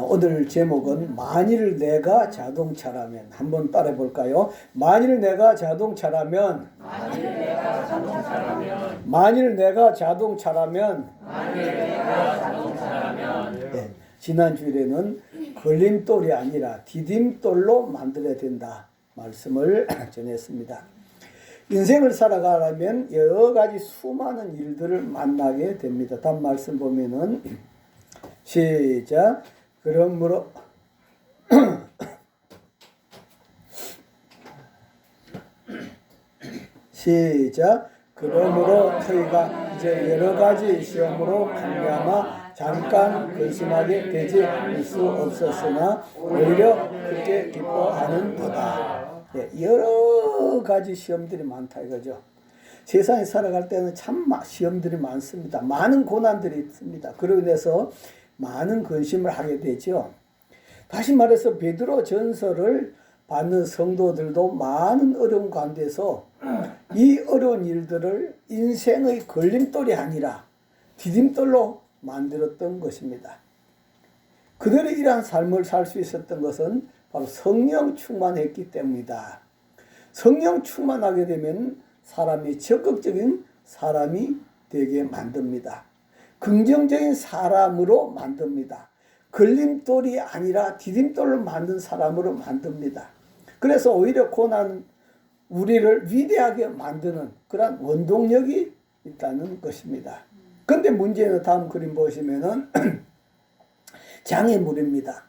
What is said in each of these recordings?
오늘 제목은 만일 내가 자동차라면. 한번 따라해 볼까요? 만일 내가 자동차라면. 만일 내가 자동차라면. 네, 지난 주일에는 걸림돌이 아니라 디딤돌로 만들어야 된다 말씀을 전했습니다. 인생을 살아가려면 여러 가지 수많은 일들을 만나게 됩니다. 다음 말씀 보면은 시작. 그러므로 시작. 그러므로 저희가 이제 여러 가지 시험으로 말미암아 잠깐 근심하게 되지 않을 수 없었으나 오히려 그렇게 기뻐하는도다. 여러 가지 시험들이 많다 이거죠. 세상에 살아갈 때는 참 시험들이 많습니다. 많은 고난들이 있습니다. 그로 인해서 많은 근심을 하게 되죠. 다시 말해서 베드로 전서를 받는 성도들도 많은 어려운 가운데서 이 어려운 일들을 인생의 걸림돌이 아니라 디딤돌로 만들었던 것입니다. 그들이 이러한 삶을 살 수 있었던 것은 바로 성령 충만했기 때문이다. 성령 충만하게 되면 사람이 적극적인 사람이 되게 만듭니다. 긍정적인 사람으로 만듭니다. 걸림돌이 아니라 디딤돌로 만든 사람으로 만듭니다. 그래서 오히려 고난 우리를 위대하게 만드는 그런 원동력이 있다는 것입니다. 그런데 문제는 다음 그림 보시면은 장애물입니다.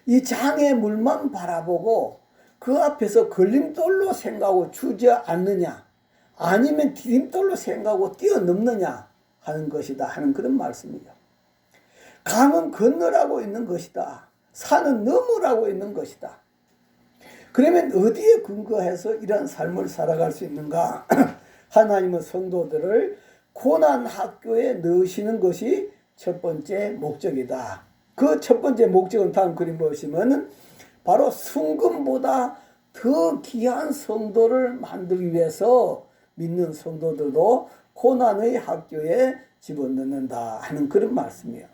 이 장애물만 바라보고 그 앞에서 걸림돌로 생각하고 주저앉느냐 아니면 디딤돌로 생각하고 뛰어넘느냐 하는 것이다 하는 그런 말씀이죠. 강은 건너라고 있는 것이다. 산은 넘으라고 있는 것이다. 그러면 어디에 근거해서 이런 삶을 살아갈 수 있는가? 하나님은 성도들을 고난 학교에 넣으시는 것이 첫 번째 목적이다. 그 첫 번째 목적은 다음 그림 보시면 바로 순금보다 더 귀한 성도를 만들기 위해서 믿는 성도들도 고난의 학교에 집어넣는다 하는 그런 말씀이에요.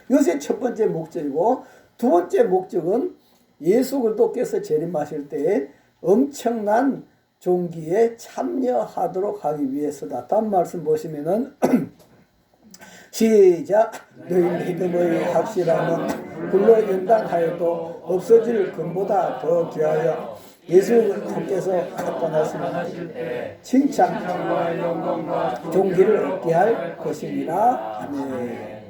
이것이 첫 번째 목적이고, 두 번째 목적은 예수 그리스도께서 재림하실 때에 엄청난 종기에 참여하도록 하기 위해서다. 다음 말씀 보시면은 시작. 너희 믿음의 확실함은 불로 연단하여도 없어질 금보다 더 귀하여 예수 그리스도께서 나타나시는 칭찬과 종기를 얻게 할 것이니라. 아멘.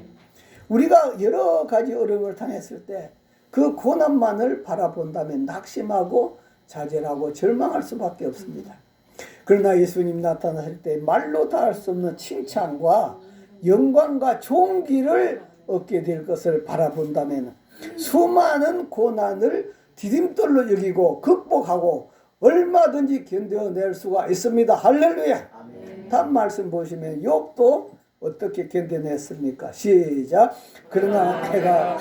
우리가 여러 가지 어려움을 당했을 때 그 고난만을 바라본다면 낙심하고 좌절하고 절망할 수밖에 없습니다. 그러나 예수님 나타나실 때 말로 다 할 수 없는 칭찬과 영광과 종기를 얻게 될 것을 바라본다면 수많은 고난을 디딤돌로 여기고 극복하고 얼마든지 견뎌낼 수가 있습니다. 할렐루야. 아멘. 다음 말씀 보시면 욥도 어떻게 견뎌냈습니까? 시작. 그러나 내가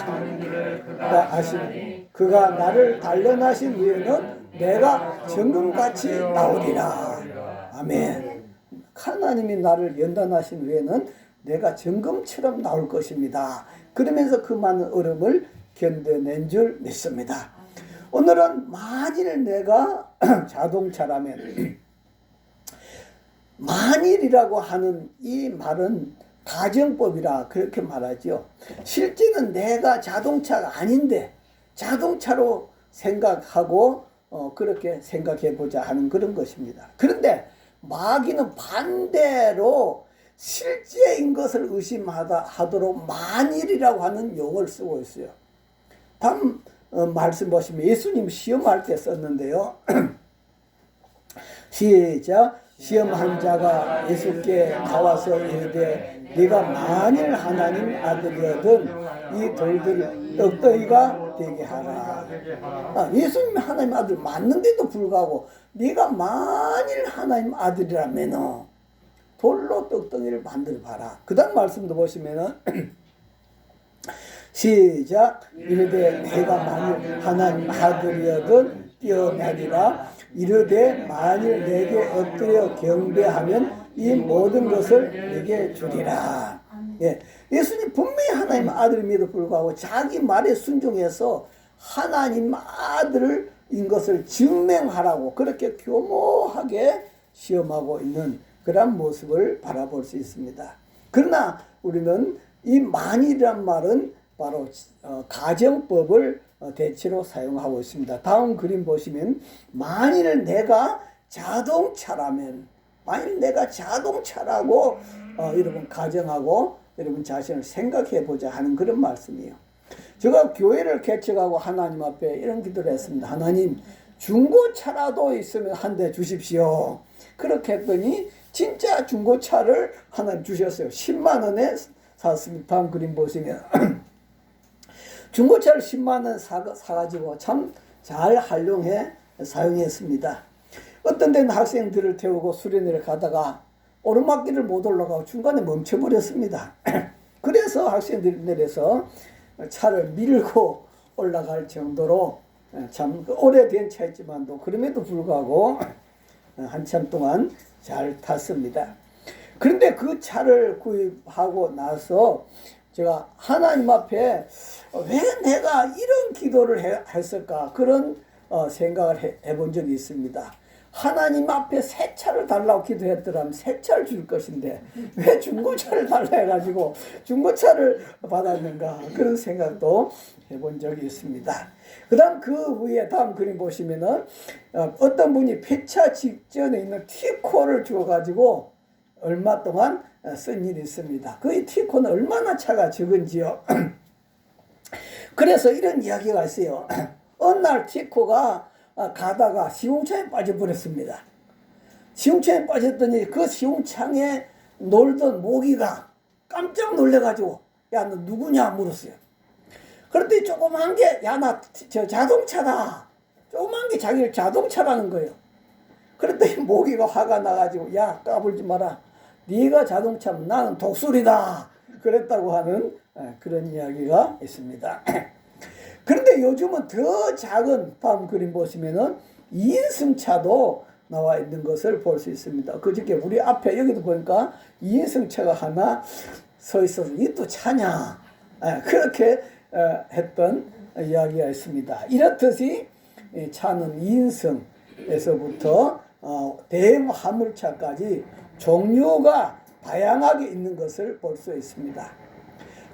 아시니 그가 나를 단련하신 후에는 내가 정금같이 나오리라. 아멘. 하나님이 나를 연단하신 후에는 내가 정금처럼 나올 것입니다. 그러면서 그 많은 어려움을 견뎌낸 줄 믿습니다. 오늘은 만일 내가 자동차라면, 만일이라고 하는 이 말은 가정법이라 그렇게 말하죠. 실제는 내가 자동차가 아닌데 자동차로 생각하고 그렇게 생각해보자 하는 그런 것입니다. 그런데 마귀는 반대로 실제인 것을 의심하도록 만일이라고 하는 용어를 쓰고 있어요. 다음 말씀 보시면 예수님 시험할 때 썼는데요. 시작. 시험한 자가 예수께 나와서 이르되 네가 만일 하나님 아들이거든 이 돌들을 떡덩이가 되게 하라. 예수님이 하나님 아들 맞는데도 불구하고 네가 만일 하나님 아들이라면 돌로 떡덩이를 만들어 봐라. 그 다음 말씀도 보시면은 시작. 이르되 내가 만일 하나님 아들이거든 뛰어내리라. 이르되 만일 내게 엎드려 경배하면 이 모든 것을 내게 주리라. 예, 예수님 분명히 하나님 아들임에도 불구하고 자기 말에 순종해서 하나님 아들인 것을 증명하라고 그렇게 교모하게 시험하고 있는 그런 모습을 바라볼 수 있습니다. 그러나 우리는 이 만일이란 말은 바로 가정법을 대체로 사용하고 있습니다. 다음 그림 보시면 만일 내가 자동차라면 만일 내가 자동차라고 여러분 가정하고 여러분 자신을 생각해 보자 하는 그런 말씀이에요. 제가 교회를 개척하고 하나님 앞에 이런 기도를 했습니다. 하나님 중고차라도 있으면 한 대 주십시오. 그렇게 했더니 진짜 중고차를 하나님 주셨어요. 10만 원에 샀습니다. 다음 그림 보시면 중고차를 10만 원 사가지고 참 잘 활용해 사용했습니다. 어떤 데는 학생들을 태우고 수련회를 가다가 오르막길을 못 올라가고 중간에 멈춰버렸습니다. 그래서 학생들이 내려서 차를 밀고 올라갈 정도로 참 오래된 차였지만도 그럼에도 불구하고 한참 동안 잘 탔습니다. 그런데 그 차를 구입하고 나서 제가 하나님 앞에 왜 내가 이런 기도를 했을까 그런 생각을 해본 적이 있습니다. 하나님 앞에 새 차를 달라고 기도했더라면 새 차를 줄 것인데 왜 중고차를 달라 해가지고 중고차를 받았는가 그런 생각도 해본 적이 있습니다. 그 다음 그 후에 다음 그림 보시면은 어떤 분이 폐차 직전에 있는 티코를 주어가지고 얼마 동안 쓴 일이 있습니다. 그 티코는 얼마나 차가 적은지요. 그래서 이런 이야기가 있어요. 어느 날 티코가 가다가 시궁창에 빠져버렸습니다. 시궁창에 빠졌더니 그 시궁창에 놀던 모기가 깜짝 놀래가지고 야 너 누구냐 물었어요. 그랬더니 조그만 게 야 나 저 자동차다. 조그만 게 자기를 자동차라는 거예요. 그랬더니 모기가 화가 나가지고 야 까불지 마라. 네가 자동차면 나는 독수리다. 그랬다고 하는 그런 이야기가 있습니다. 그런데 요즘은 더 작은 다음 그림 보시면은 2인승차도 나와 있는 것을 볼 수 있습니다. 그저께 우리 앞에 여기도 보니까 2인승차가 하나 서 있어서 이 또 차냐 그렇게 했던 이야기가 있습니다. 이렇듯이 차는 2인승에서부터 대형 화물차까지 종류가 다양하게 있는 것을 볼 수 있습니다.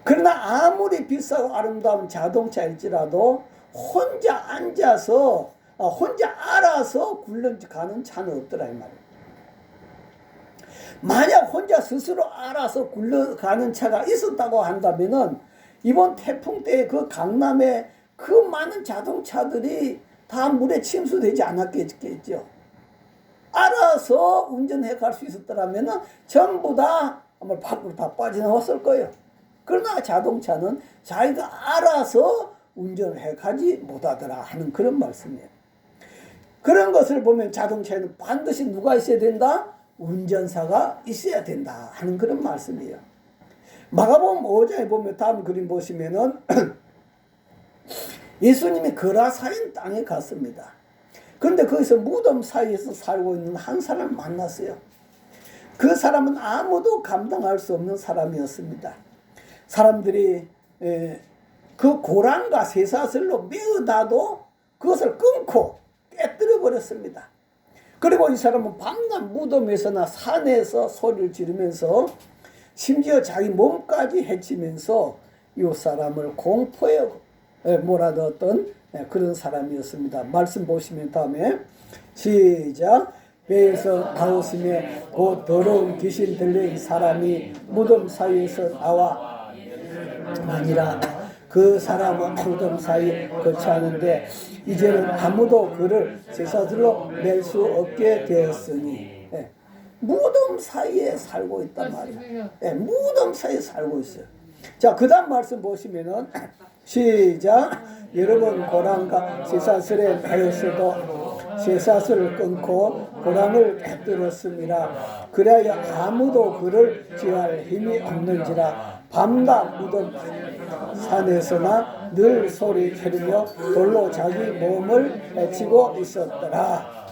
그러나 아무리 비싸고 아름다운 자동차일지라도 혼자 앉아서 혼자 알아서 굴러가는 차는 없더라 이 말이에요. 만약 혼자 스스로 알아서 굴러가는 차가 있었다고 한다면은 이번 태풍 때 그 강남에 그 많은 자동차들이 다 물에 침수되지 않았겠죠. 알아서 운전해 갈 수 있었더라면 전부 다 아마 밖으로 다 빠져나왔을 거예요. 그러나 자동차는 자기가 알아서 운전을 해 가지 못하더라 하는 그런 말씀이에요. 그런 것을 보면 자동차에는 반드시 누가 있어야 된다? 운전사가 있어야 된다 하는 그런 말씀이에요. 마가복음 5장에 보면 다음 그림 보시면은 예수님이 거라사인 땅에 갔습니다. 그런데 거기서 무덤 사이에서 살고 있는 한 사람을 만났어요. 그 사람은 아무도 감당할 수 없는 사람이었습니다. 사람들이 그 고랑과 쇠사슬로 메어놔도 그것을 끊고 깨뜨려 버렸습니다. 그리고 이 사람은 밤낮 무덤에서나 산에서 소리를 지르면서 심지어 자기 몸까지 해치면서 이 사람을 공포에 몰아넣었던 그런 사람이었습니다. 말씀 보시면 다음에 시작. 배에서 나오시며 곧 더러운 귀신 들린 사람이 무덤 사이에서 나와 아니라 그 사람은 무덤 사이에 거처하는데 이제는 아무도 그를 쇠사슬로 낼 수 없게 되었으니 무덤 사이에 살고 있단 말이야. 무덤 사이에 살고 있어요. 자, 그 다음 말씀 보시면은 시작. 여러분 고랑과 쇠사슬에 매였어도 쇠사슬을 끊고 고랑을 깨뜨렸습니다. 그래야 아무도 그를 제할 힘이 없는지라 밤낮 무덤 산에서나 늘 소리 지르며 돌로 자기 몸을 해치고 있었더라.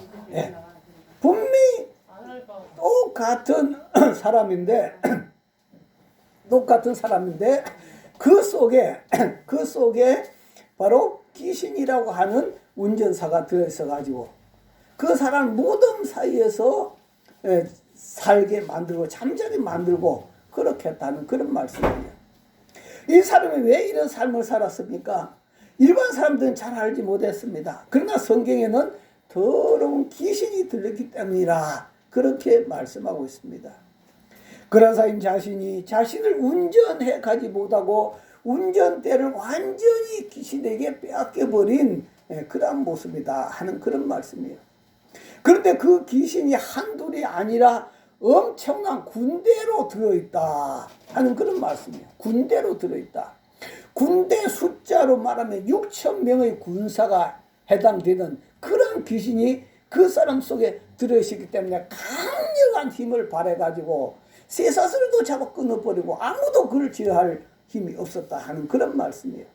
분명히 똑같은 사람인데 그 속에 바로 귀신이라고 하는 운전사가 들어있어 가지고 그 사람 무덤 사이에서 살게 만들고 잠자게 만들고 그렇게 했다는 그런 말씀이에요. 이 사람이 왜 이런 삶을 살았습니까? 일반 사람들은 잘 알지 못했습니다. 그러나 성경에는 더러운 귀신이 들렸기 때문이라 그렇게 말씀하고 있습니다. 그라사인 자신이 자신을 운전해 가지 못하고 운전대를 완전히 귀신에게 빼앗겨버린 그런 모습이다 하는 그런 말씀이에요. 그런데 그 귀신이 한둘이 아니라 엄청난 군대로 들어있다 하는 그런 말씀이에요. 군대로 들어있다. 군대 숫자로 말하면 6,000명의 군사가 해당되는 그런 귀신이 그 사람 속에 들어있기 때문에 강력한 힘을 발해가지고 쇠사슬도 잡아 끊어버리고 아무도 그를 제어할 힘이 없었다 하는 그런 말씀이에요.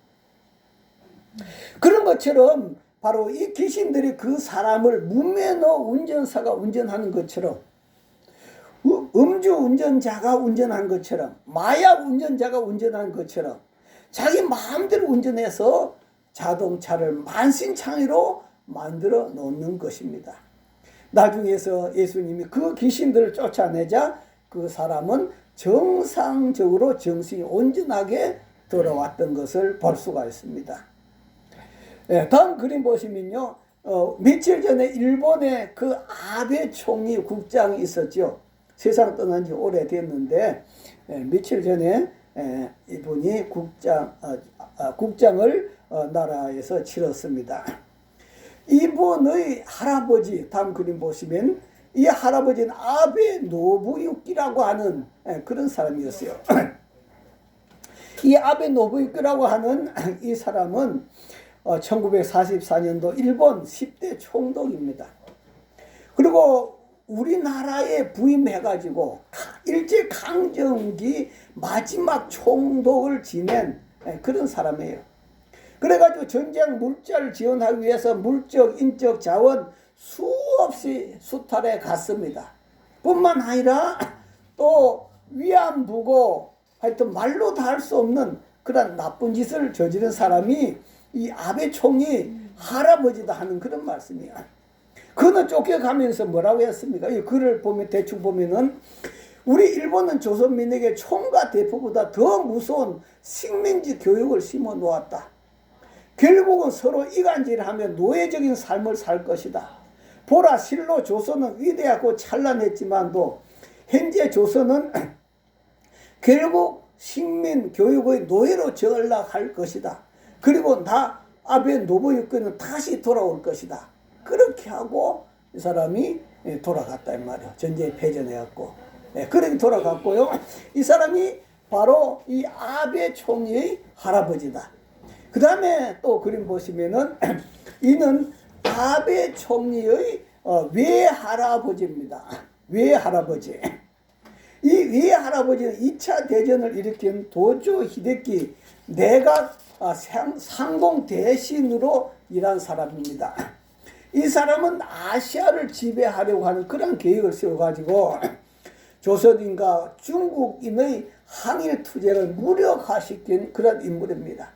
그런 것처럼 바로 이 귀신들이 그 사람을 무매너 운전사가 운전하는 것처럼 음주 운전자가 운전한 것처럼 마약 운전자가 운전한 것처럼 자기 마음대로 운전해서 자동차를 만신창이로 만들어 놓는 것입니다. 나중에서 예수님이 그 귀신들을 쫓아내자 그 사람은 정상적으로 정신이 온전하게 돌아왔던 것을 볼 수가 있습니다. 다음 그림 보시면요. 며칠 전에 일본에 그 아베 총리 국장이 있었죠. 세상 떠난 지 오래됐는데 며칠 전에 이분이 국장을 나라에서 치렀습니다. 이분의 할아버지, 다음 그림 보시면 이 할아버지는 아베 노부유키라고 하는 그런 사람이었어요. 이 아베 노부유키라고 하는 이 사람은 1944년도 일본 10대 총독입니다. 그리고 우리나라에 부임해가지고 일제강점기 마지막 총독을 지낸 그런 사람이에요. 그래가지고 전쟁 물자를 지원하기 위해서 물적, 인적 자원 수없이 수탈해 갔습니다. 뿐만 아니라 또 위안부고 하여튼 말로 다 할 수 없는 그런 나쁜 짓을 저지른 사람이 이 아베 총리 할아버지다 하는 그런 말씀이에요. 그는 쫓겨가면서 뭐라고 했습니까? 이 글을 보면 대충 보면은 우리 일본은 조선민에게 총과 대포보다 더 무서운 식민지 교육을 심어 놓았다. 결국은 서로 이간질하며 노예적인 삶을 살 것이다. 보라 실로 조선은 위대하고 찬란했지만도 현재 조선은 결국 식민 교육의 노예로 전락할 것이다. 그리고 나 아베 노부유키는 다시 돌아올 것이다. 그렇게 하고 이 사람이 돌아갔다 이 말이에요. 전쟁에 패전해갖고 그렇게 돌아갔고요. 이 사람이 바로 이 아베 총리의 할아버지다. 그 다음에 또 그림 보시면은 이는 아베 총리의 외할아버지입니다. 외할아버지. 이 외할아버지는 2차 대전을 일으킨 도조 히데키 내각 상공 대신으로 일한 사람입니다. 이 사람은 아시아를 지배하려고 하는 그런 계획을 세워가지고 조선인과 중국인의 항일 투쟁을 무력화시킨 그런 인물입니다.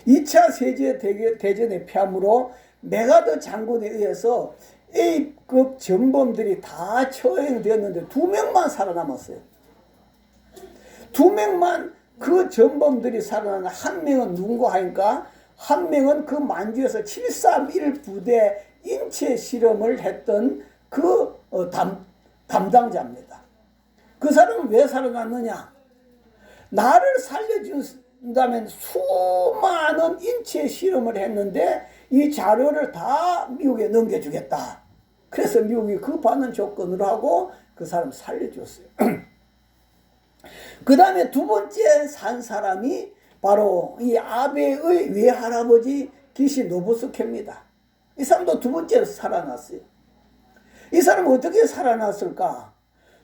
2차 세계대전의 폐함으로 메가더 장군에 의해서 A급 전범들이 다 처형되었는데 2명만 살아남았어요. 2명만 그 전범들이 살아나는 한 명은 누군가 하니까 한 명은 그 만주에서 731 부대 인체 실험을 했던 그 담당자입니다. 그 사람은 왜 살아났느냐? 나를 살려준다면 수많은 인체 실험을 했는데 이 자료를 다 미국에 넘겨주겠다. 그래서 미국이 그 받는 조건으로 하고 그 사람 살려줬어요. 그 다음에 두 번째 산 사람이 바로 이 아베의 외할아버지 기시 노부스케입니다. 이 사람도 두 번째로 살아났어요. 이 사람은 어떻게 살아났을까?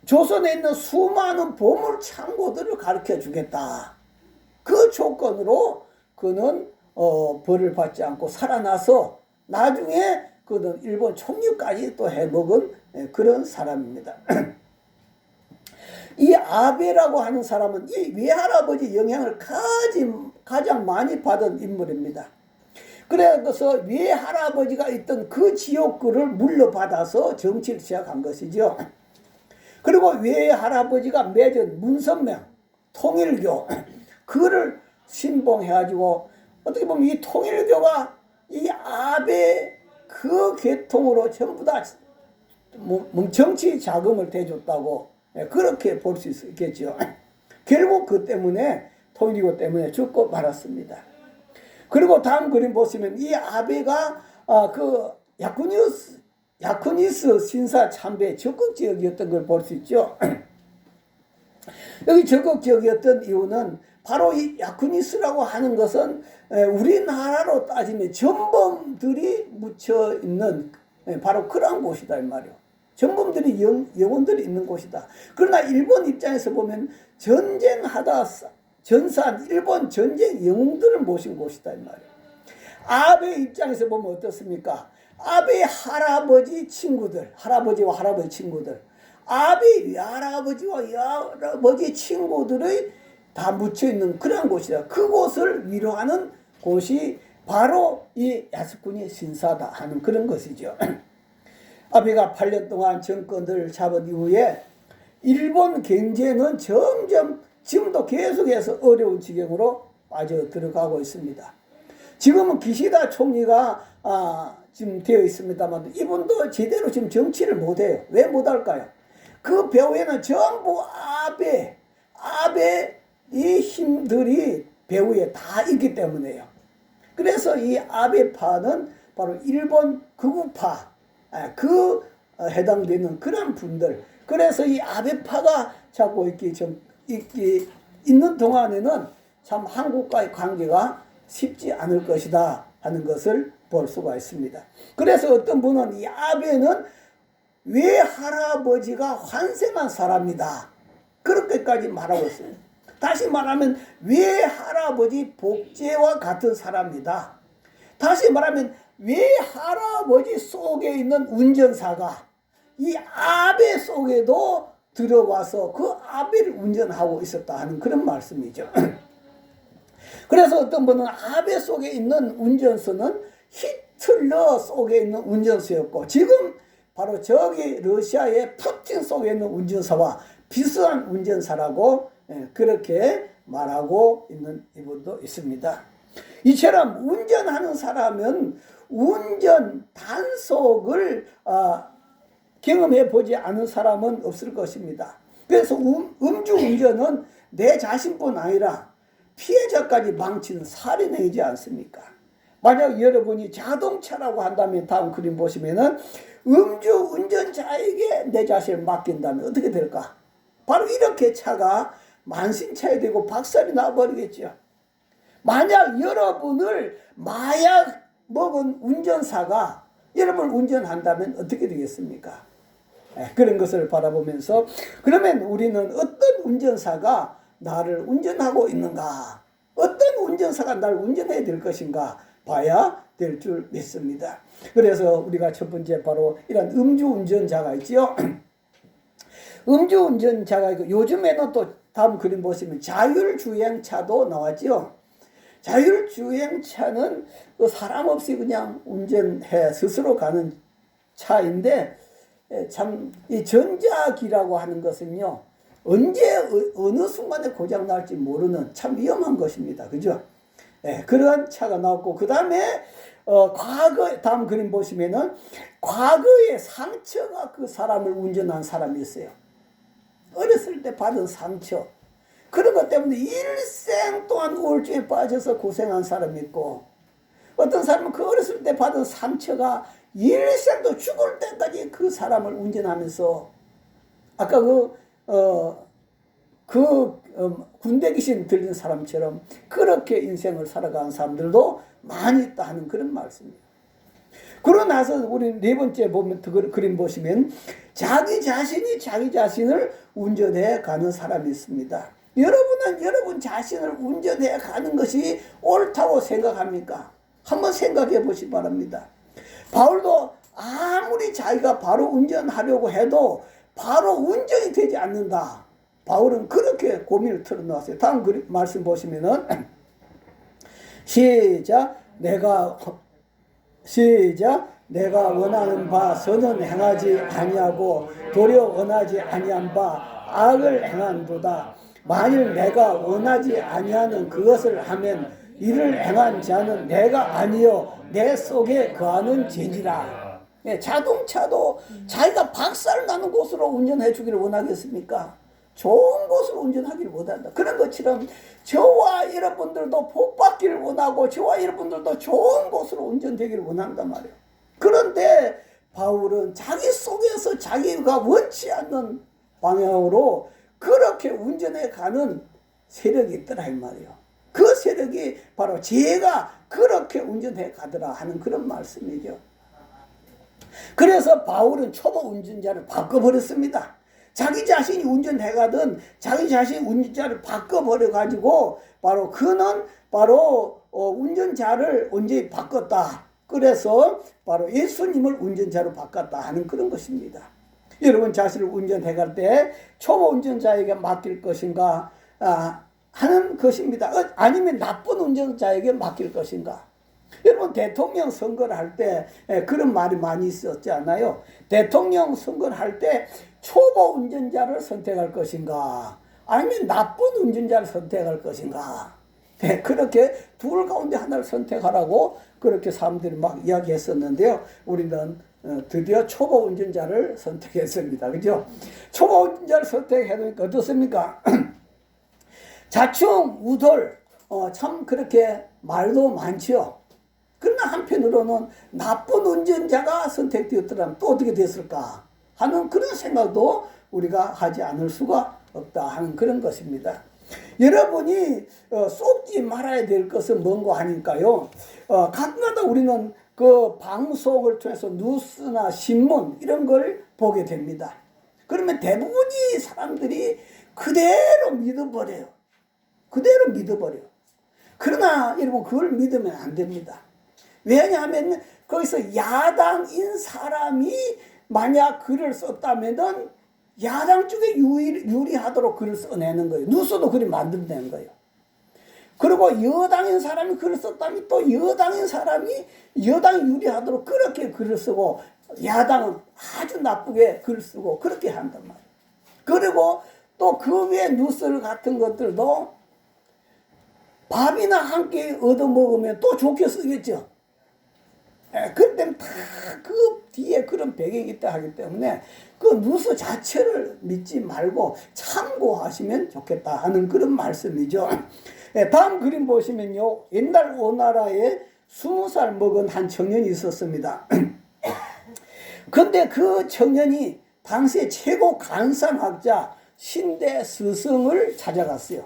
조선에 있는 수많은 보물 창고들을 가르쳐 주겠다. 그 조건으로 그는 벌을 받지 않고 살아나서 나중에 그는 일본 총리까지 또 해먹은 그런 사람입니다. 이 아베라고 하는 사람은 이 외할아버지 영향을 가장 많이 받은 인물입니다. 그래서 외할아버지가 있던 그 지역구를 물려받아서 정치를 시작한 것이죠. 그리고 외할아버지가 맺은 문선명, 통일교, 그거를 신봉해가지고 어떻게 보면 이 통일교가 이 아베 그 계통으로 전부 다 정치 자금을 대줬다고 그렇게 볼 수 있겠죠. 결국 그 때문에 통일교 때문에 죽고 말았습니다. 그리고 다음 그림 보시면 이 아베가 그 야쿠니스 신사 참배에 적극적이었던 걸 볼 수 있죠. 여기 적극적이었던 이유는 바로 이 야쿠니스라고 하는 것은 우리나라로 따지면 전범들이 묻혀 있는 바로 그런 곳이다 이 말이요. 전범들이 영혼들이 있는 곳이다. 그러나 일본 입장에서 보면 전쟁하다 전사한 일본 전쟁 영웅들을 모신 곳이다 이 말이에요. 아베 입장에서 보면 어떻습니까? 아베 할아버지 친구들, 할아버지와 할아버지 친구들, 아베 할아버지와 할아버지 친구들의 다 묻혀있는 그런 곳이다. 그곳을 위로하는 곳이 바로 이 야스쿠니 신사다 하는 그런 것이죠. 아베가 8년 동안 정권을 잡은 이후에 일본 경제는 점점 지금도 계속해서 어려운 지경으로 빠져 들어가고 있습니다. 지금은 기시다 총리가 지금 되어 있습니다만 이분도 제대로 지금 정치를 못해요. 왜 못할까요? 그 배후에는 전부 아베 이 힘들이 배후에 다 있기 때문에요. 그래서 이 아베파는 바로 일본 극우파 해당되는 그런 분들. 그래서 이 아베파가 잡고 있는 동안에는 참 한국과의 관계가 쉽지 않을 것이다 하는 것을 볼 수가 있습니다. 그래서 어떤 분은 이 아베는 외할아버지가 환생한 사람이다. 그렇게까지 말하고 있습니다. 다시 말하면 외할아버지 복제와 같은 사람이다. 다시 말하면 외할아버지 속에 있는 운전사가 이 아베 속에도 들어와서 그 아베를 운전하고 있었다 하는 그런 말씀이죠. 그래서 어떤 분은 아베 속에 있는 운전수는 히틀러 속에 있는 운전수였고 지금 바로 저기 러시아의 푸틴 속에 있는 운전사와 비슷한 운전사라고 그렇게 말하고 있는 이분도 있습니다. 이처럼 운전하는 사람은 운전 단속을 경험해 보지 않은 사람은 없을 것입니다. 그래서 음주운전은 내 자신뿐 아니라 피해자까지 망치는 살인행위지 않습니까? 만약 여러분이 자동차라고 한다면 다음 그림 보시면은 음주운전자에게 내 자신을 맡긴다면 어떻게 될까? 바로 이렇게 차가 만신차에 되고 박살이 나버리겠죠. 만약 여러분을 마약 먹은 운전사가 여러분을 운전한다면 어떻게 되겠습니까? 그런 것을 바라보면서 그러면 우리는 어떤 운전사가 나를 운전하고 있는가? 어떤 운전사가 나를 운전해야 될 것인가? 봐야 될 줄 믿습니다. 그래서 우리가 첫 번째 바로 이런 음주운전자가 있죠. 음주운전자가 있고 요즘에는 또 다음 그림 보시면 자율주행차도 나왔죠. 자율주행차는 사람 없이 그냥 운전해 스스로 가는 차인데 참 이 전자기라고 하는 것은요 언제 어느 순간에 고장 날지 모르는 참 위험한 것입니다. 그죠? 그런 차가 나왔고 그 다음에 과거 다음 그림 보시면은 과거의 상처가 그 사람을 운전한 사람이 있어요. 어렸을 때 받은 상처 그런 것 때문에 일생 동안 우울증에 빠져서 고생한 사람이 있고 어떤 사람은 그 어렸을 때 받은 상처가 일생도 죽을 때까지 그 사람을 운전하면서 아까 군대 귀신 들린 사람처럼 그렇게 인생을 살아가는 사람들도 많이 있다 하는 그런 말씀입니다. 그러고 나서 우리 네 번째 보면 그림 보시면 자기 자신이 자기 자신을 운전해 가는 사람이 있습니다. 여러분은 여러분 자신을 운전해 가는 것이 옳다고 생각합니까? 한번 생각해 보시기 바랍니다. 바울도 아무리 자기가 바로 운전하려고 해도 바로 운전이 되지 않는다. 바울은 그렇게 고민을 털어놓았어요. 다음 말씀 보시면은 시작 내가 원하는 바 선은 행하지 아니하고 도리어 원하지 아니한 바 악을 행한도다. 만일 내가 원하지 아니하는 그것을 하면 이를 행한 자는 내가 아니요 내 속에 거하는 죄니라. 자동차도 자기가 박살 나는 곳으로 운전해 주기를 원하겠습니까? 좋은 곳으로 운전하기를 원한다. 그런 것처럼 저와 여러분들도 복 받기를 원하고 저와 여러분들도 좋은 곳으로 운전되기를 원한단 말이에요. 그런데 바울은 자기 속에서 자기가 원치 않는 방향으로 그렇게 운전해 가는 세력이 있더라 이 말이에요. 그 세력이 바로 죄가 그렇게 운전해 가더라 하는 그런 말씀이죠. 그래서 바울은 초보 운전자를 바꿔버렸습니다. 자기 자신이 운전해 가든 자기 자신이 운전자를 바꿔버려 가지고 바로 그는 바로 운전자를 온전히 바꿨다. 그래서 바로 예수님을 운전자로 바꿨다 하는 그런 것입니다. 여러분 자신을 운전해 갈 때 초보 운전자에게 맡길 것인가 하는 것입니다. 아니면 나쁜 운전자에게 맡길 것인가. 여러분 대통령 선거를 할 때 그런 말이 많이 있었지 않아요? 대통령 선거를 할 때 초보 운전자를 선택할 것인가 아니면 나쁜 운전자를 선택할 것인가. 그렇게 둘 가운데 하나를 선택하라고 그렇게 사람들이 막 이야기했었는데요. 우리는 드디어 초보 운전자를 선택했습니다. 그죠? 초보 운전자를 선택해놓으니까 어떻습니까? 자충우돌 참 그렇게 말도 많지요. 그러나 한편으로는 나쁜 운전자가 선택되었더라면 또 어떻게 됐을까 하는 그런 생각도 우리가 하지 않을 수가 없다 하는 그런 것입니다. 여러분이 쏟지 말아야 될 것은 뭔가 하니까요. 가끔가다 우리는 그 방송을 통해서 뉴스나 신문 이런 걸 보게 됩니다. 그러면 대부분이 사람들이 그대로 믿어버려요. 그대로 믿어버려요. 그러나 여러분 그걸 믿으면 안 됩니다. 왜냐하면 거기서 야당인 사람이 만약 글을 썼다면은 야당 쪽에 유리하도록 글을 써내는 거예요. 뉴스도 글이 만들어내는 거예요. 그리고 여당인 사람이 글을 썼다면 또 여당인 사람이 여당이 유리하도록 그렇게 글을 쓰고 야당은 아주 나쁘게 글을 쓰고 그렇게 한단 말이에요. 그리고 또 그 외 뉴스 같은 것들도 밥이나 한 끼 얻어먹으면 또 좋게 쓰겠죠. 그렇기 때문에 다 그 뒤에 그런 배경이 있다 하기 때문에 그 뉴스 자체를 믿지 말고 참고하시면 좋겠다 하는 그런 말씀이죠. 다음 그림 보시면요. 옛날 오나라에 20살 먹은 한 청년이 있었습니다. 근데 그 청년이 당시의 최고 관상학자 신대 스승을 찾아갔어요.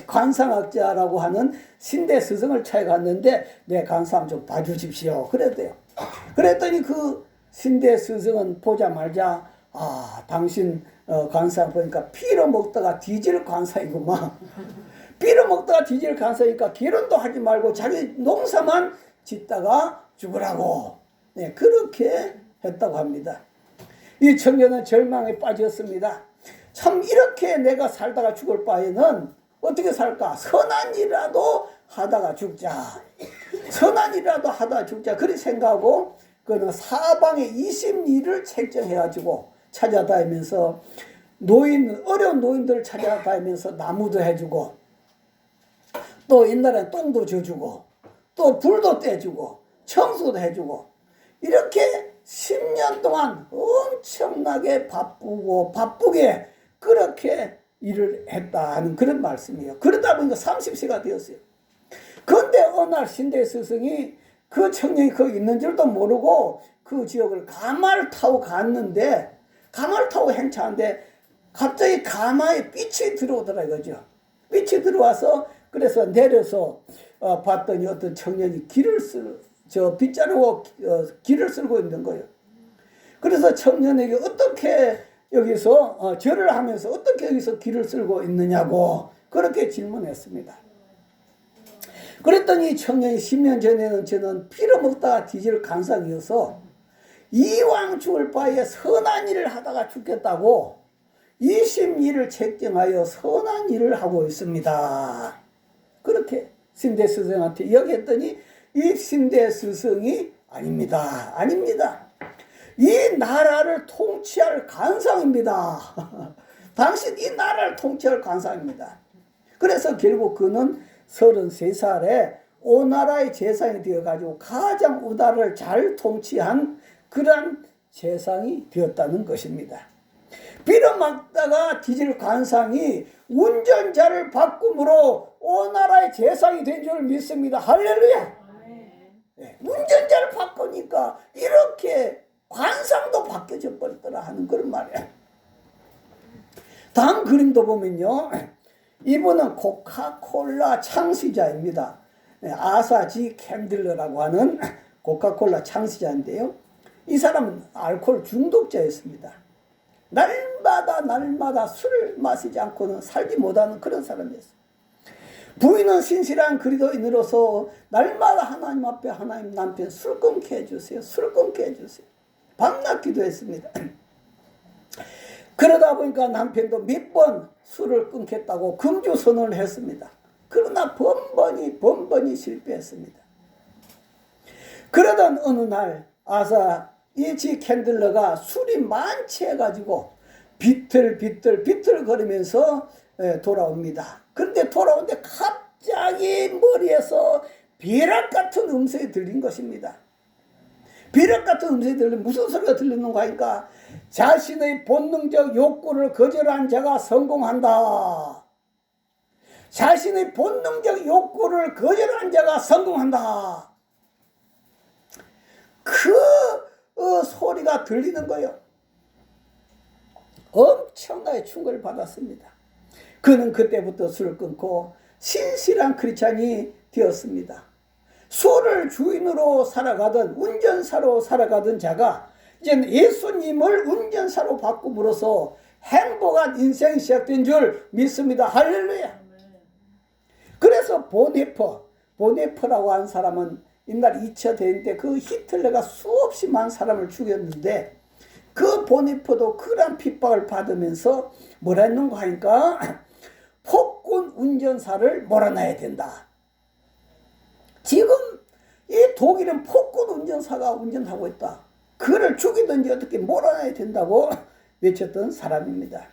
관상학자라고 하는 신대 스승을 찾아갔는데 내 관상 좀 봐주십시오. 그랬대요. 그랬더니 그 신대 스승은 보자마자 당신 관상 보니까 피로 먹다가 뒤질 관상이구만. 피로 먹다가 뒤질 관상이니까 결혼도 하지 말고 자기 농사만 짓다가 죽으라고. 네, 그렇게 했다고 합니다. 이 청년은 절망에 빠졌습니다. 참 이렇게 내가 살다가 죽을 바에는 어떻게 살까? 선한 일이라도 하다가 죽자. 선한 일이라도 하다가 죽자. 그렇게 생각하고 그는 사방에 20리를 책정해가지고 찾아다니면서 어려운 노인들을 찾아다니면서 나무도 해주고 또 옛날엔 똥도 줘주고 또 불도 떼주고 청소도 해주고 이렇게 10년 동안 엄청나게 바쁘게 그렇게 일을 했다 하는 그런 말씀이에요. 그러다 보니까 30세가 되었어요. 그런데 어느 날 신대 스승이 그 청년이 거기 있는 줄도 모르고 그 지역을 가마를 타고 갔는데 가마를 타고 행차하는데 갑자기 가마에 빛이 들어오더라 이거죠. 빛이 들어와서 그래서 내려서 봤더니 어떤 청년이 빗자루로 길을 쓸고 있는 거예요. 그래서 청년에게 어떻게 여기서 절을 하면서 어떻게 여기서 길을 쓸고 있느냐고 그렇게 질문했습니다. 그랬더니 청년이 10년 전에는 저는 피를 먹다가 뒤질 관상이어서 이왕 죽을 바에 선한 일을 하다가 죽겠다고 20일을 책정하여 선한 일을 하고 있습니다. 그렇게 신대 스승한테 이야기했더니 이 신대 스승이 아닙니다. 아닙니다. 이 나라를 통치할 관상입니다. 당신 이 나라를 통치할 관상입니다. 그래서 결국 그는 33살에 오나라의 재상이 되어가지고 가장 우다를 잘 통치한 그러한 재상이 되었다는 것입니다. 빌어먹다가 뒤질 관상이 운전자를 바꿈으로 오나라의 재상이 된 줄 믿습니다. 할렐루야. 네, 운전자를 바꾸니까 이렇게 관상도 바뀌어져 버렸더라 하는 그런 말이에요. 다음 그림도 보면요, 이분은 코카콜라 창시자입니다. 아사 G 캔들러라고 하는 코카콜라 창시자인데요, 이 사람은 알코올 중독자였습니다. 날마다 술을 마시지 않고는 살지 못하는 그런 사람이었어요. 부인은 신실한 그리스도인으로서 날마다 하나님 앞에 하나님 남편 술 끊게 해주세요. 술 끊게 해주세요. 밤낮 기도했습니다. 그러다 보니까 남편도 몇 번 술을 끊겠다고 금주 선언을 했습니다. 그러나 번번이 실패했습니다. 그러던 어느 날 아사 G 캔들러가 술이 만취해가지고 비틀거리면서 돌아옵니다. 그런데 돌아오는데 갑자기 머리에서 비락 같은 음성이 들린 것입니다. 비락 같은 음성이 들리면 무슨 소리가 들리는가 하니까 자신의 본능적 욕구를 거절한 자가 성공한다. 자신의 본능적 욕구를 거절한 자가 성공한다. 그 소리가 들리는 거예요. 엄청나게 충격을 받았습니다. 그는 그때부터 술을 끊고 신실한 크리스찬이 되었습니다. 술을 주인으로 살아가던 운전사로 살아가던 자가 이제 예수님을 운전사로 바꿈으로써 행복한 인생이 시작된 줄 믿습니다. 할렐루야. 그래서 보네퍼라고 하는 사람은 옛날 2차 대전 때 그 히틀러가 수없이 많은 사람을 죽였는데 그 보네퍼도 그런 핍박을 받으면서 뭐라 했는가 하니까 폭군 운전사를 몰아내야 된다. 지금 이 독일은 폭군 운전사가 운전하고 있다. 그를 죽이든지 어떻게 몰아내야 된다고 외쳤던 사람입니다.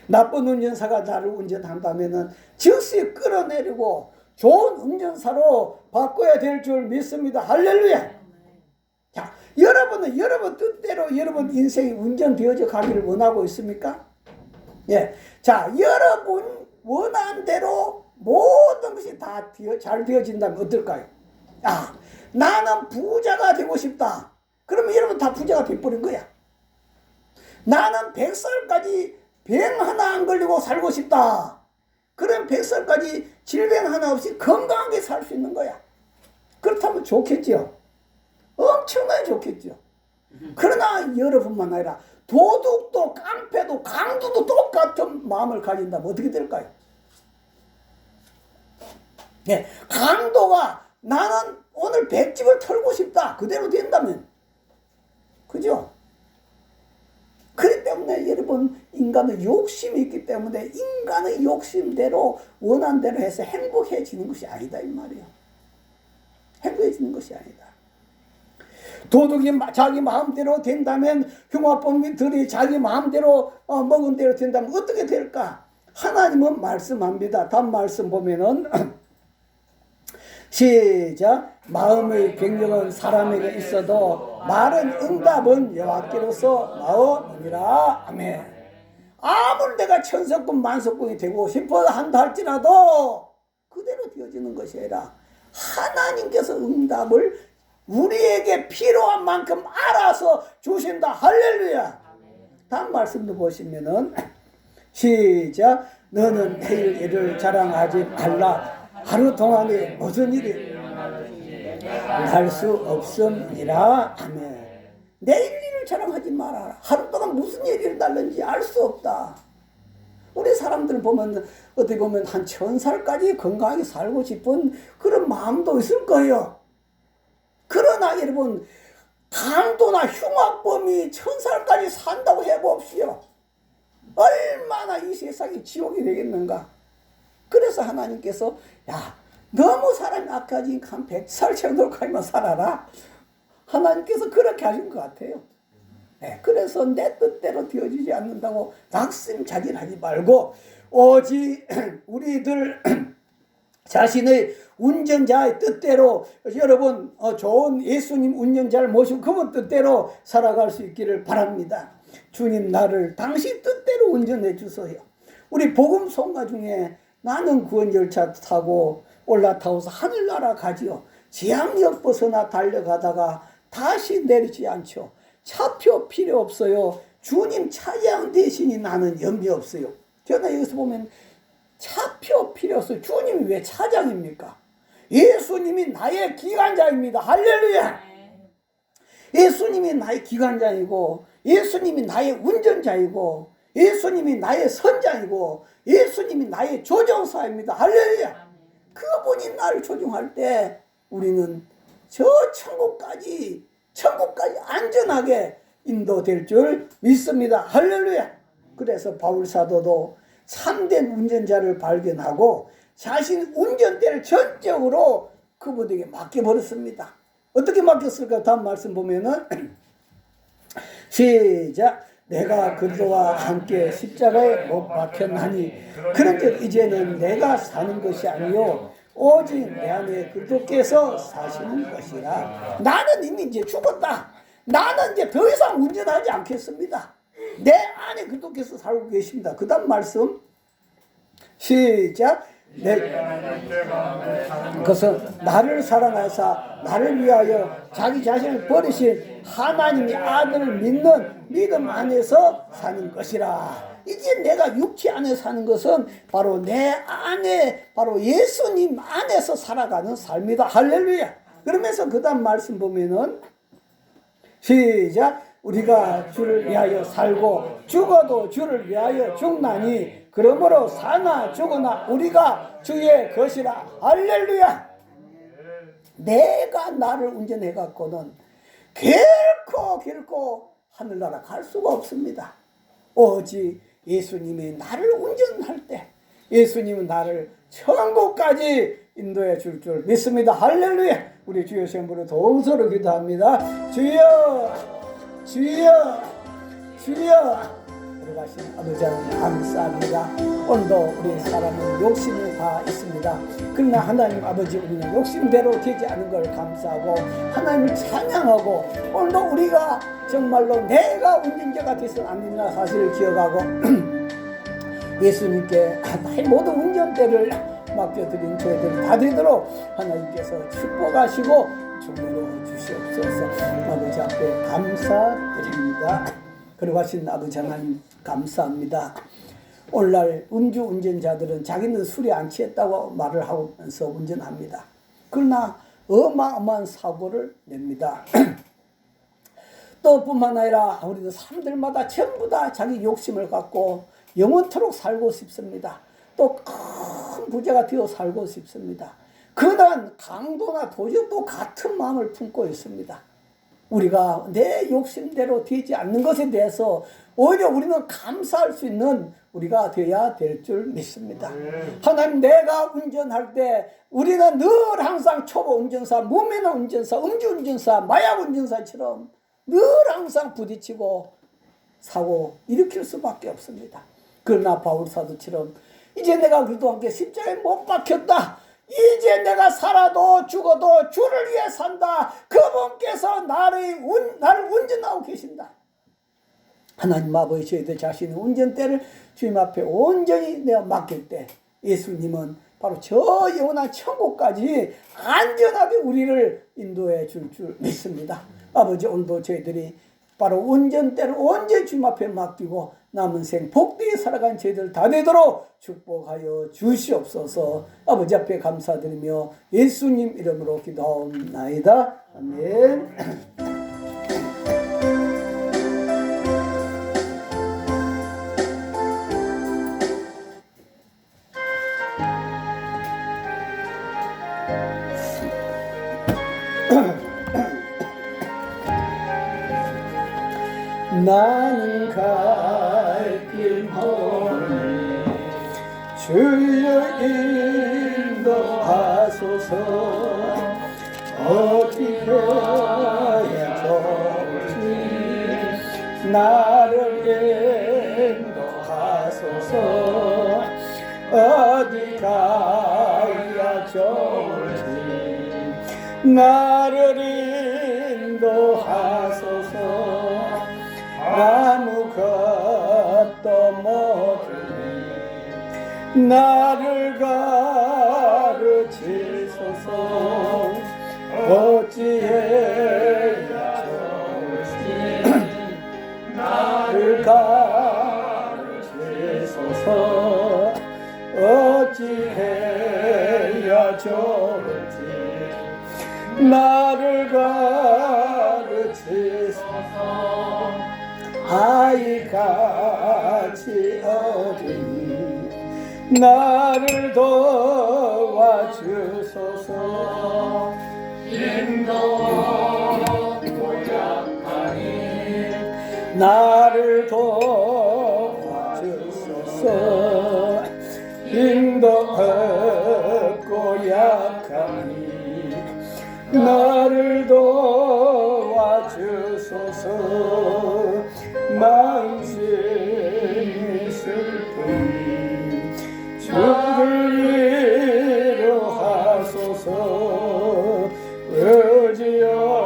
나쁜 운전사가 나를 운전한다면 즉시 끌어내리고 좋은 운전사로 바꿔야 될 줄 믿습니다. 할렐루야. 자, 여러분은 여러분 뜻대로 여러분 인생이 운전되어져 가기를 원하고 있습니까? 예. 자, 여러분 원하는 대로 모든 것이 다 잘 되어진다면 어떨까요? 아, 나는 부자가 되고 싶다. 그러면 여러분 다 부자가 돼버린 거야. 나는 100살까지 병 하나 안 걸리고 살고 싶다. 그럼 100살까지 질병 하나 없이 건강하게 살 수 있는 거야. 그렇다면 좋겠죠. 엄청나게 좋겠죠. 그러나 여러분만 아니라 도둑도 깡패도 강도도 똑같은 마음을 가진다면 어떻게 될까요? 네, 강도가 나는 오늘 백집을 털고 싶다. 그대로 된다면. 그죠? 그렇기 때문에 여러분 인간은 욕심이 있기 때문에 인간의 욕심대로 원하는 대로 해서 행복해지는 것이 아니다 이 말이에요. 행복해지는 것이 아니다. 도둑이 자기 마음대로 된다면 흉악범들이 자기 마음대로 먹은 대로 된다면 어떻게 될까? 하나님은 말씀합니다. 다음 말씀 보면은 시작. 마음의 갱령은 사람에게 있어도 말은 응답은 여호와께로서 나오느니라. 아멘. 아무리 내가 천석군 만석군이 되고 싶어 한다 할지라도 그대로 되어지는 것이 아니라 하나님께서 응답을 우리에게 필요한 만큼 알아서 주신다. 할렐루야. 다음 말씀도 보시면은 시작. 너는 내일 일을 자랑하지 말라. 하루 동안에 무슨 일이 할 수 없음이라. 아멘. 내일 일을 자랑하지 말아라. 하루 동안 무슨 일이 날는지 알 수 없다. 우리 사람들 보면 어떻게 보면 한 1000살까지 건강하게 살고 싶은 그런 마음도 있을 거예요. 그러나 여러분 강도나 흉악범이 1000살까지 산다고 해봅시오. 얼마나 이 세상이 지옥이 되겠는가. 그래서 하나님께서 야 너무 사람이 악하지 한 100살 정도까지만 살아라. 하나님께서 그렇게 하신 것 같아요. 네, 그래서 내 뜻대로 되어지지 않는다고 낙심자진하지 말고 오직 우리들 자신의 운전자의 뜻대로 여러분 좋은 예수님 운전자를 모시고 그분 뜻대로 살아갈 수 있기를 바랍니다. 주님 나를 당신 뜻대로 운전해 주세요. 우리 복음 송가 중에 나는 구원 열차 타고 올라타고서 하늘나라 가지요. 지향역 벗어나 달려가다가 다시 내리지 않죠. 차표 필요 없어요. 주님 차량 대신이 나는 염려 없어요. 저는 여기서 보면 차표 필요 없어요. 주님이 왜 차장입니까? 예수님이 나의 기관장입니다. 할렐루야. 예수님이 나의 기관장이고 예수님이 나의 운전자이고 예수님이 나의 선장이고 예수님이 나의 조종사입니다. 할렐루야. 그분이 나를 조종할 때 우리는 저 천국까지 안전하게 인도될 줄 믿습니다. 할렐루야. 그래서 바울 사도도 참된 운전자를 발견하고 자신 운전대를 전적으로 그분에게 맡겨버렸습니다. 어떻게 맡겼을까? 다음 말씀 보면은 시작. 내가 그리스도와 함께 십자가에 못 박혔나니 그런즉 이제는 내가 사는 것이 아니요 오직 내 안에 그리스도께서 사시는 것이라. 나는 이미 이제 죽었다. 나는 이제 더 이상 운전하지 않겠습니다. 내 안에 그리스도께서 살고 계십니다. 그 다음 말씀 시작. 그것은 나를 사랑하사 나를 위하여 자기 자신을 버리신 하나님의 아들을 믿는 믿음 안에서 사는 것이라. 이제 내가 육체 안에 사는 것은 바로 내 안에 바로 예수님 안에서 살아가는 삶이다. 할렐루야. 그러면서 그 다음 말씀 보면은 시작. 우리가 주를 위하여 살고 죽어도 주를 위하여 죽나니 그러므로 사나 죽으나 우리가 주의 것이라. 할렐루야. 내가 나를 운전해 갖고는 결코 하늘나라 갈 수가 없습니다. 오직 예수님이 나를 운전할 때 예수님은 나를 천국까지 인도해 줄 믿습니다. 할렐루야. 우리 주여 시험으로 동서로 기도합니다. 주여 주여 주여. 들어가신 아버지 하나님 감사합니다. 오늘도 우리 사람은 욕심이 다 있습니다. 그러나 하나님 아버지 우리는 욕심대로 되지 않은 걸 감사하고 하나님을 찬양하고 오늘도 우리가 정말로 내가 운전자가 되서는 안 된다 사실을 기억하고 예수님께 나의 모든 운전대를 맡겨드린 저희들 다 되도록 하나님께서 축복하시고 주물러 주시옵소서. 아버지 앞에 감사드립니다. 그리고 하신 아버지 하나님 감사합니다. 오늘날 음주운전자들은 자기는 술이 안 취했다고 말을 하면서 운전합니다. 그러나 어마어마한 사고를 냅니다. 또 뿐만 아니라 우리도 사람들마다 전부 다 자기 욕심을 갖고 영원토록 살고 싶습니다. 또 큰 부자가 되어 살고 싶습니다. 그는 강도나 도적도 같은 마음을 품고 있습니다. 우리가 내 욕심대로 되지 않는 것에 대해서 오히려 우리는 감사할 수 있는 우리가 되어야 될 줄 믿습니다. 하나님 내가 운전할 때 우리는 늘 항상 초보 운전사, 무면허 운전사, 음주운전사, 마약 운전사처럼 늘 항상 부딪히고 사고 일으킬 수밖에 없습니다. 그러나 바울 사도처럼 이제 내가 그리스도와 함께 십자가에 못 박혔다. 이제 내가 살아도 죽어도 주를 위해 산다. 그분께서 나를 운전하고 계신다. 하나님 아버지 저희들 자신의 운전대를 주님 앞에 온전히 내가 맡길 때 예수님은 바로 저 영원한 천국까지 안전하게 우리를 인도해 줄 믿습니다. 아버지 오늘도 저희들이 바로 운전대를 온전히 주님 앞에 맡기고 남은 생 복되게 살아간 저희들 다 되도록 축복하여 주시옵소서. 아버지 앞에 감사드리며 예수님 이름으로 기도하옵나이다. 아멘. 나는 갈 길 주여 인도하소서. 어떻게 해야 좋을지 나를 인도하소서. 어디 가야 좋을지 나를 인도하소서. 아무것도 모르니 나를 가르치소서. 어찌해야 좋을지 나를 가르치소서. 어찌해야 좋을지 나를 가르치소서. 아이같이 어린이 나를 도와주소서. 힘없고 약하니 나를 도와주소서. 힘도 없고 약하니 나를 도와주소서. 마음심이 슬프니 주를 위로하소서. 의지없이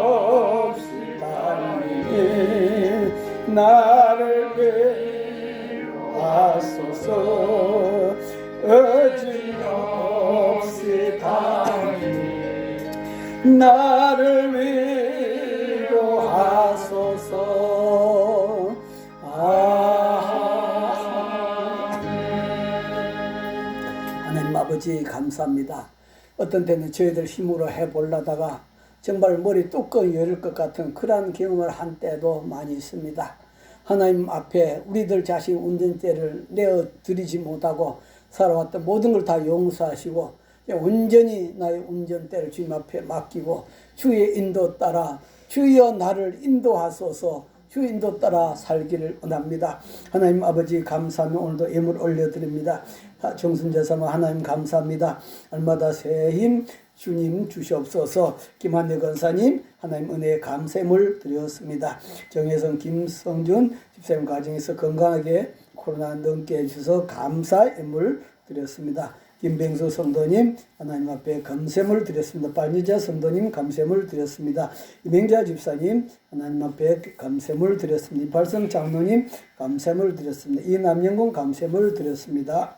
달리니 나를 위로하소서. 의지없이 달리니 나를 위로하소서. 하나님 아버지 감사합니다. 어떤 때는 저희들 힘으로 해보려다가 정말 머리 뚜껑 열릴 것 같은 그러한 경험을 한 때도 많이 있습니다. 하나님 앞에 우리들 자신 운전대를 내어드리지 못하고 살아왔던 모든 걸 다 용서하시고 온전히 나의 운전대를 주님 앞에 맡기고 주의 인도 따라 주여 나를 인도하소서 주 인도 따라 살기를 원합니다. 하나님 아버지 감사하며 오늘도 예물 올려드립니다. 정순제사모 하나님 감사합니다. 날마다 새 힘 주님 주시옵소서. 김한대 권사님 하나님 은혜의 감사함을 드렸습니다. 정혜성 김성준 집사님 가정에서 건강하게 코로나 넘게 해주셔서 감사 예물 드렸습니다. 김병수 성도님 하나님 앞에 감사함을 드렸습니다. 빨리자 성도님 감사함을 드렸습니다. 이명자 집사님 하나님 앞에 감사함을 드렸습니다. 이발성 장로님 감사함을 드렸습니다. 이남영공 감사함을 드렸습니다.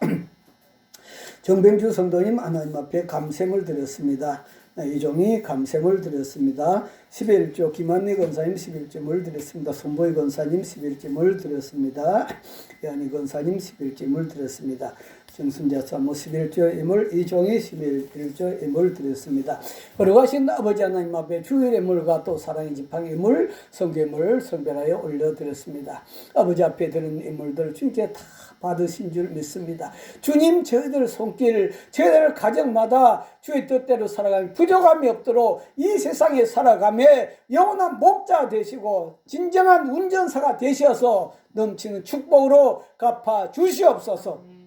정병주 성도님 하나님 앞에 감사함을 드렸습니다. 이종이 감사함을 드렸습니다. 11조 김한리 권사님 11점을 드렸습니다. 손보희 권사님 11점을 드렸습니다. 여한이 권사님 11점을 드렸습니다. 정순자 사모 11조 예물 이종이 11조 예물 드렸습니다. 거룩하신 아버지 하나님 앞에 주일 예물과 또 사랑의 지팡이 예물, 성교 예물 성별하여 올려드렸습니다. 아버지 앞에 드는 예물들 주께 다 받으신 줄 믿습니다. 주님 저희들 손길 저희들 가정마다 주의 뜻대로 살아가며 부족함이 없도록 이 세상에 살아가며 영원한 목자 되시고 진정한 운전사가 되셔서 넘치는 축복으로 갚아 주시옵소서.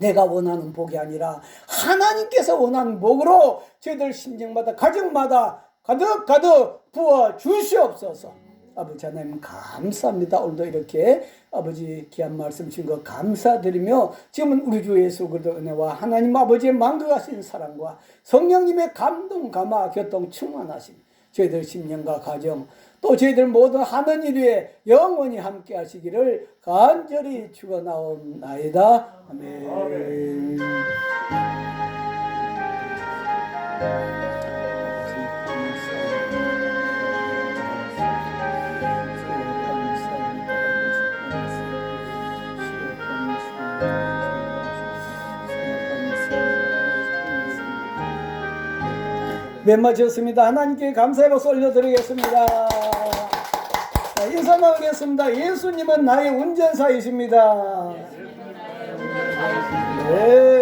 내가 원하는 복이 아니라 하나님께서 원하는 복으로 저희들 심정마다 가정마다 가득 부어 주시옵소서. 아버지 하나님 감사합니다. 오늘도 이렇게 아버지 귀한 말씀 주신 것 감사드리며 지금은 우리 주 예수 그리스도 은혜와 하나님 아버지의 만극하신 사랑과 성령님의 감동 감화 교통 충만하심 저희들 심령과 가정 또 저희들 모든 하는 일 위에 영원히 함께 하시기를 간절히 축원하옵나이다. 아멘. 맺마쳤습니다. 하나님께 감사의 박수 올려드리겠습니다. 인사 나누겠습니다. 예수님은 나의 운전사이십니다. 네.